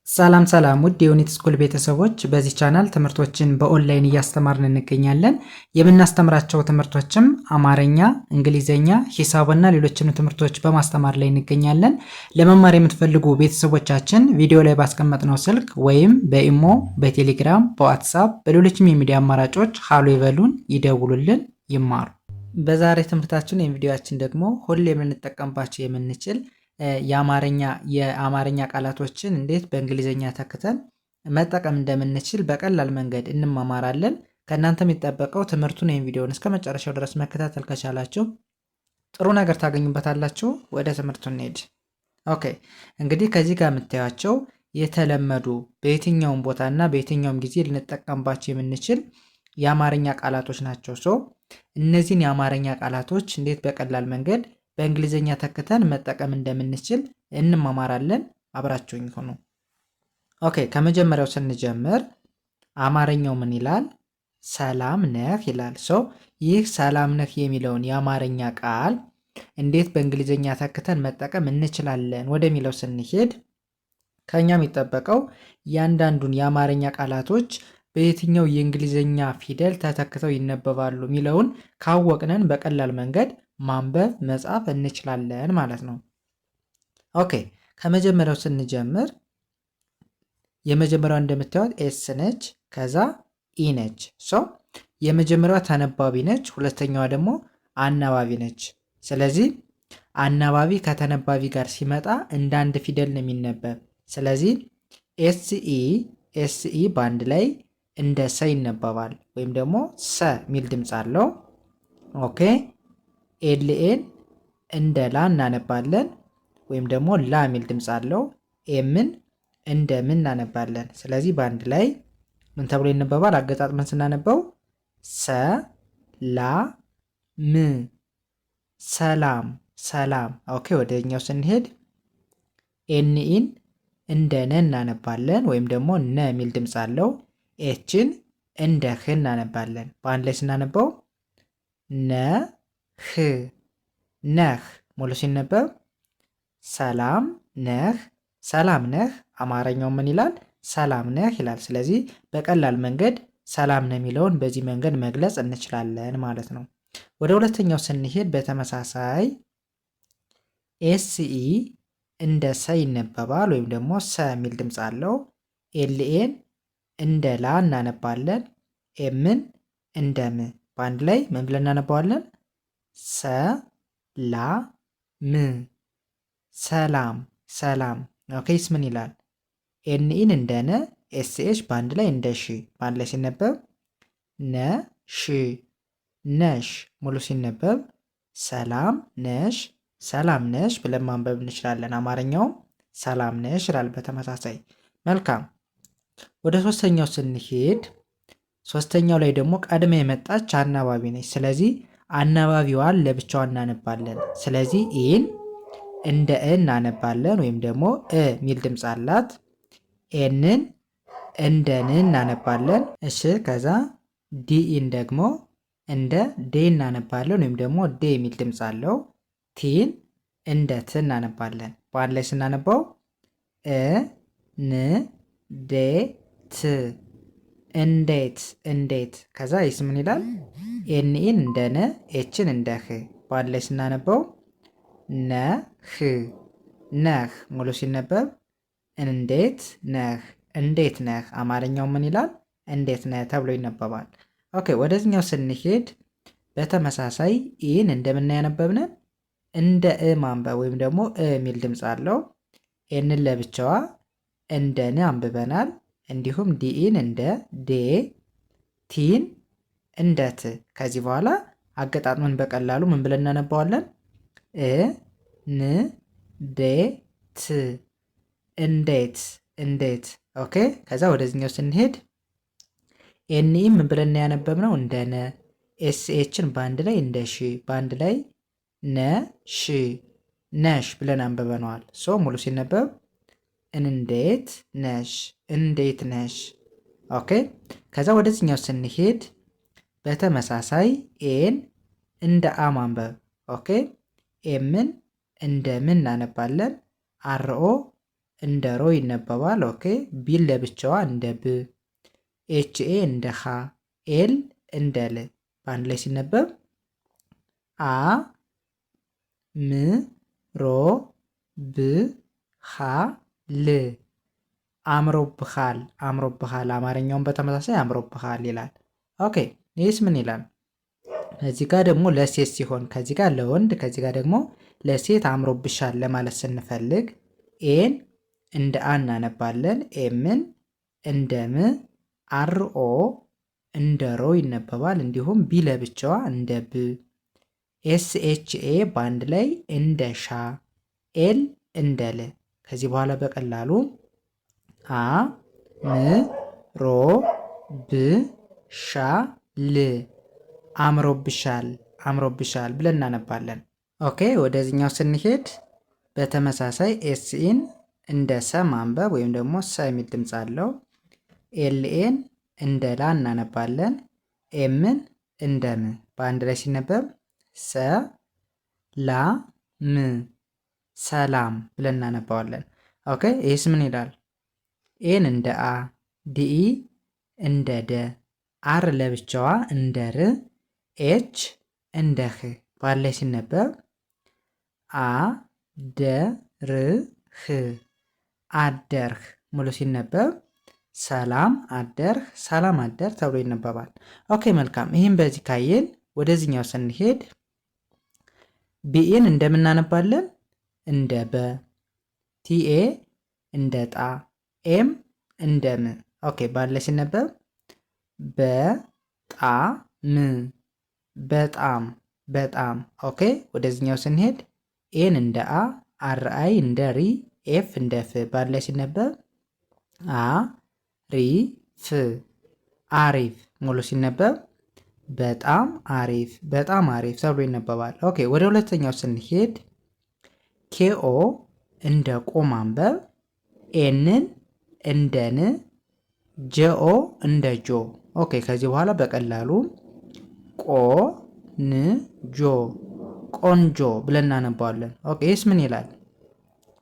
ሰላም ሰላም ውድ የዩኒት ስኩል ቤተሰቦች፣ በዚህ ቻናል ትምህርቶችን በኦንላይን እያስተማርን እንገኛለን። የምናስተምራቸው ትምህርቶችም አማርኛ፣ እንግሊዘኛ፣ ሂሳብና ሌሎችንም ትምህርቶች በማስተማር ላይ እንገኛለን። ለመማር የምትፈልጉ ቤተሰቦቻችን ቪዲዮ ላይ ባስቀመጥነው ስልክ ወይም በኢሞ፣ በቴሌግራም፣ በዋትሳፕ በሌሎችም የሚዲያ አማራጮች ሃሎ ይበሉን፣ ይደውሉልን፣ ይማሩ። በዛሬ ትምህርታችን የቪዲዮአችን ደግሞ ሁሌ የምንጠቀምባቸው የምንችል የአማርኛ ቃላቶችን እንዴት በእንግሊዘኛ ተክተን መጠቀም እንደምንችል በቀላል መንገድ እንማማራለን። ከእናንተ የሚጠበቀው ትምህርቱን ወይም ቪዲዮውን እስከ መጨረሻው ድረስ መከታተል ከቻላችሁ ጥሩ ነገር ታገኙበታላችሁ። ወደ ትምህርቱ እንሄድ። ኦኬ፣ እንግዲህ ከዚህ ጋር የምታዩቸው የተለመዱ በየትኛውም ቦታና በየትኛውም ጊዜ ልንጠቀምባቸው የምንችል የአማርኛ ቃላቶች ናቸው። እነዚህን የአማርኛ ቃላቶች እንዴት በቀላል መንገድ በእንግሊዘኛ ተክተን መጠቀም እንደምንችል እንማማራለን። አብራችሁኝ ሁኑ። ኦኬ፣ ከመጀመሪያው ስንጀምር አማርኛው ምን ይላል? ሰላም ነህ ይላል። ይህ ሰላም ነህ የሚለውን የአማርኛ ቃል እንዴት በእንግሊዘኛ ተክተን መጠቀም እንችላለን ወደሚለው ስንሄድ ከኛ የሚጠበቀው እያንዳንዱን የአማርኛ ቃላቶች በየትኛው የእንግሊዘኛ ፊደል ተተክተው ይነበባሉ የሚለውን ካወቅነን በቀላል መንገድ ማንበብ መጻፍ እንችላለን ማለት ነው። ኦኬ፣ ከመጀመሪያው ስንጀምር የመጀመሪያው እንደምታዩት ኤስ ነች፣ ከዛ ኢ ነች። የመጀመሪያዋ ተነባቢ ነች፣ ሁለተኛዋ ደግሞ አናባቢ ነች። ስለዚህ አናባቢ ከተነባቢ ጋር ሲመጣ እንደ አንድ ፊደል ነው የሚነበብ። ስለዚህ ኤስኢ በአንድ ላይ እንደ ሰ ይነበባል፣ ወይም ደግሞ ሰ ሚል ድምፅ አለው። ኦኬ፣ ኤልኤን እንደ ላ እናነባለን፣ ወይም ደግሞ ላ ሚል ድምፅ አለው። ኤምን እንደ ምን እናነባለን። ስለዚህ በአንድ ላይ ምን ተብሎ ይነበባል? አገጣጥመን ስናነበው ሰ ላ ም ሰላም ሰላም። ኦኬ፣ ወደኛው ስንሄድ ኤንኢን እንደ ነ እናነባለን፣ ወይም ደግሞ ነ ሚል ድምፅ አለው። ኤችን እንደ ህ እናነባለን። በአንድ ላይ ስናነበው ነ ህ ነህ። ሙሉ ሲነበብ ሰላም ነህ ሰላም ነህ። አማርኛው ምን ይላል? ሰላም ነህ ይላል። ስለዚህ በቀላል መንገድ ሰላም ነው የሚለውን በዚህ መንገድ መግለጽ እንችላለን ማለት ነው። ወደ ሁለተኛው ስንሄድ በተመሳሳይ ኤስኢ እንደ ሰ ይነበባል፣ ወይም ደግሞ ሰ የሚል ድምፅ አለው። ኤልኤን እንደ ላ እናነባለን። ኤምን እንደ ም። በአንድ ላይ ምን ብለን እናነባዋለን? ሰ ላ ም ሰላም ሰላም። ኦኬስ ምን ይላል? ኤንኢን እንደ ነ፣ ኤስኤች በአንድ ላይ እንደ ሺ። በአንድ ላይ ሲነበብ ነ ሺ ነሽ። ሙሉ ሲነበብ ሰላም ነሽ ሰላም ነሽ ብለን ማንበብ እንችላለን። አማርኛውም ሰላም ነሽ ይላል በተመሳሳይ። መልካም፣ ወደ ሶስተኛው ስንሄድ ሶስተኛው ላይ ደግሞ ቀድማ የመጣች አናባቢ ነች። ስለዚህ አናባቢዋን ለብቻዋ እናነባለን። ስለዚህ ኢን እንደ እ እናነባለን፣ ወይም ደግሞ እ ሚል ድምፅ አላት። ኤንን እንደ ን እናነባለን። እሺ፣ ከዛ ዲኢን ደግሞ እንደ ዴ እናነባለን፣ ወይም ደግሞ ዴ የሚል ድምፅ አለው። ቲን እንደ ት እናነባለን። በአንድ ላይ ስናነባው እ ን ዴ ት እንዴት እንዴት። ከዛ ይስ ምን ይላል? ኤንኢን እንደ ነ፣ ኤችን እንደ ህ። በአንድ ላይ ስናነበው ነህ ነህ። ሙሉ ሲነበብ እንዴት ነህ እንዴት ነህ። አማርኛው ምን ይላል? እንዴት ነህ ተብሎ ይነበባል። ኦኬ፣ ወደዚህኛው ስንሄድ በተመሳሳይ ኢን እንደምናያነበብነን እንደ እ ማንበብ፣ ወይም ደግሞ እ የሚል ድምፅ አለው። ኤንን ለብቻዋ እንደ ን አንብበናል። እንዲሁም ዲኢን እንደ ዴ፣ ቲን እንደ ት። ከዚህ በኋላ አገጣጥመን በቀላሉ ምን ብለን እናነባዋለን? እ ን ዴ ት እንዴት እንዴት። ኦኬ፣ ከዛ ወደዚህኛው ስንሄድ ኤንኢ ምን ብለን ያነበብነው? እንደ ነ። ኤስኤችን በአንድ ላይ እንደ ሺ። በአንድ ላይ ነ ሺ ነሽ ብለን አንብበነዋል። ሙሉ ሲነበብ እንዴት ነሽ እንዴት ነሽ። ኦኬ፣ ከዛ ወደዚህኛው ስንሄድ በተመሳሳይ ኤን እንደ አ ማንበብ። ኦኬ፣ ኤምን እንደ ምን እናነባለን። አርኦ እንደ ሮ ይነበባል። ኦኬ ቢን ለብቻዋ እንደ ብ፣ ኤችኤ እንደ ሀ፣ ኤል እንደ ል በአንድ ላይ ሲነበብ አ ም ሮ ብ ሀ ል አምሮብሃል፣ አምሮብሃል። አማርኛውን በተመሳሳይ አምሮብሃል ይላል። ኦኬ ይህስ ምን ይላል? እዚህ ጋር ደግሞ ለሴት ሲሆን ከዚህ ጋር ለወንድ ከዚህ ጋር ደግሞ ለሴት አምሮብሻል ለማለት ስንፈልግ ኤን እንደ አ እናነባለን። ኤምን እንደ ም፣ አርኦ እንደ ሮ ይነበባል። እንዲሁም ቢ ለብቻዋ እንደ ብ፣ ኤስኤችኤ በአንድ ላይ እንደ ሻ፣ ኤል እንደ ል። ከዚህ በኋላ በቀላሉ አ ም ሮ ብ ሻ ል አምሮብሻል፣ አምሮብሻል ብለን እናነባለን። ኦኬ ወደዚህኛው ስንሄድ በተመሳሳይ ኤስኢን እንደ ሰ ማንበብ ወይም ደግሞ ሰ የሚል ድምፅ አለው። ኤልኤን እንደ ላ እናነባለን። ኤምን እንደ ም በአንድ ላይ ሲነበብ ሰ ላ ም ሰላም ብለን እናነባዋለን። ኦኬ ይህስ ምን ይላል? ኤን እንደ አ፣ ዲኢ እንደ ደ፣ አር ለብቻዋ እንደ ር፣ ኤች እንደ ህ በአንድ ላይ ሲነበብ አ ደ ር ህ አደርህ ሙሉ ሲነበብ ሰላም አደርህ፣ ሰላም አደር ተብሎ ይነበባል። ኦኬ መልካም። ይህም በዚህ ካየን ወደዚህኛው ስንሄድ ቢኤን እንደምናነባለን እንደ በ፣ ቲኤ እንደ ጣ፣ ኤም እንደ ም። ኦኬ ባለ ሲነበብ በጣም በጣም በጣም። ኦኬ ወደዚህኛው ስንሄድ ኤን እንደ አ፣ አር አይ እንደ ሪ፣ ኤፍ እንደ ፍ ባለ ሲነበብ አ ሪ ፍ አሪፍ ሙሉ ሲነበብ በጣም አሪፍ፣ በጣም አሪፍ ተብሎ ይነበባል። ኦኬ ወደ ሁለተኛው ስንሄድ ኬኦ እንደ ቆ ማንበብ፣ ኤንን እንደ ን፣ ጀኦ እንደ ጆ። ኦኬ ከዚህ በኋላ በቀላሉ ቆ ን ጆ ቆንጆ ብለን እናነባዋለን። ኦኬ ይህስ ምን ይላል?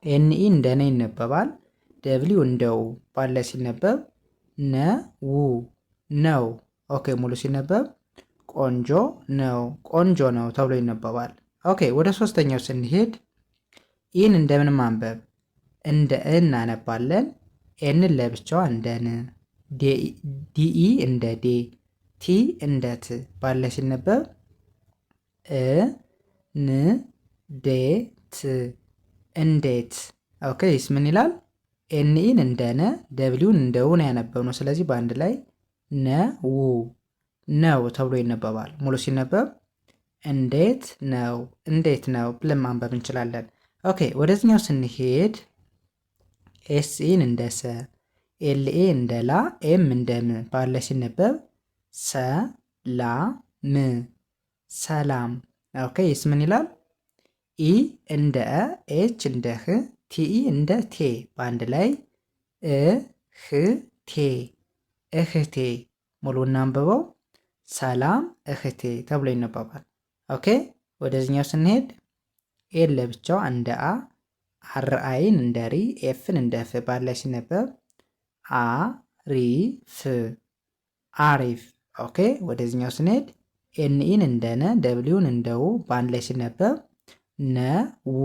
ኤንኢ እንደ ነ ይነበባል። ደብሊው እንደ ው ባለ ሲነበብ ነ ው ነው። ኦኬ ሙሉ ሲነበብ ቆንጆ ነው፣ ቆንጆ ነው ተብሎ ይነበባል። ኦኬ ወደ ሶስተኛው ስንሄድ ኢን እንደምን ማንበብ? እንደ እ እናነባለን። ኤንን ለብቻዋ እንደ ን፣ ዲኢ እንደ ዴ፣ ቲ እንደ ት ባለ ሲነበብ እ ን ዴ ት እንዴት። ኦኬ ይስ ምን ይላል? ኤንኢን እንደ ነ፣ ደብሊውን እንደ ው ነው ያነበብነው። ስለዚህ በአንድ ላይ ነ ው ነው ተብሎ ይነበባል። ሙሉ ሲነበብ እንዴት ነው፣ እንዴት ነው ብለን ማንበብ እንችላለን። ኦኬ ወደዚህኛው ስንሄድ ኤስኢን እንደ ሰ፣ ኤልኤ እንደ ላ፣ ኤም እንደ ም ባለ ሲነበብ ሰ ላ ም ሰላም። ኦኬ ይስ ምን ይላል? ኢ እንደ እ፣ ኤች እንደ ህ፣ ቲኢ እንደ ቴ በአንድ ላይ እ ህ ቴ እህቴ። ሙሉ እናንብበው ሰላም እህቴ ተብሎ ይነበባል። ኦኬ ወደዚህኛው ስንሄድ ኤን ለብቻው እንደ አ፣ አር አይን እንደ ሪ፣ ኤፍን እንደ ፍ ባለ ሲነበብ አ ሪ ፍ አሪፍ። ኦኬ ወደዚህኛው ስንሄድ ኤንኢን እንደ ነ፣ ደብሊውን እንደ ው በአንድ ላይ ሲነበብ ነ ው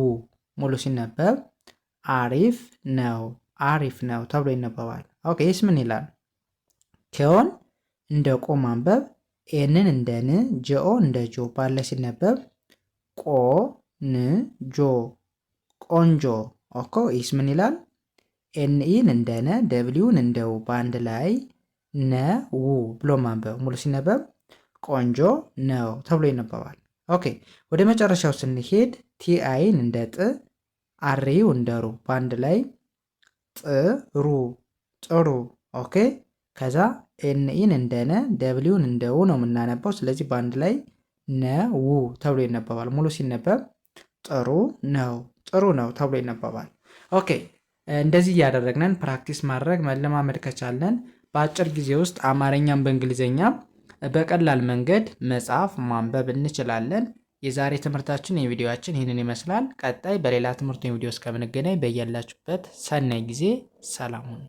ሙሉ ሲነበብ አሪፍ ነው፣ አሪፍ ነው ተብሎ ይነበባል። ኦኬ ይስ ምን ይላል? ኬውን እንደ ቆ ማንበብ፣ ኤንን እንደ ን፣ ጆኦ እንደ ጆ ባለ ሲነበብ ቆ ን ጆ ቆንጆ። ኦኮ ይስ ምን ይላል? ኤንኢን እንደ ነ፣ ደብሊውን እንደ ው በአንድ ላይ ነ ው ብሎ ማንበብ ሙሉ ሲነበብ ቆንጆ ነው ተብሎ ይነበባል። ኦኬ ወደ መጨረሻው ስንሄድ ቲአይን እንደ ጥ፣ አሪው እንደ ሩ በአንድ ላይ ጥሩ ጥሩ። ኦኬ ከዛ ኤንኢን እንደ ነ፣ ደብሊውን እንደ ው ነው የምናነባው። ስለዚህ በአንድ ላይ ነ ው ተብሎ ይነበባል። ሙሉ ሲነበብ ጥሩ ነው፣ ጥሩ ነው ተብሎ ይነበባል። ኦኬ እንደዚህ እያደረግነን ፕራክቲስ ማድረግ መለማመድ ከቻለን በአጭር ጊዜ ውስጥ አማርኛም በእንግሊዝኛም በቀላል መንገድ መጻፍ ማንበብ እንችላለን። የዛሬ ትምህርታችን የቪዲዮአችን ይህንን ይመስላል። ቀጣይ በሌላ ትምህርት ወይም ቪዲዮ እስከምንገናኝ በያላችሁበት ሰናይ ጊዜ ሰላም ሁኑ።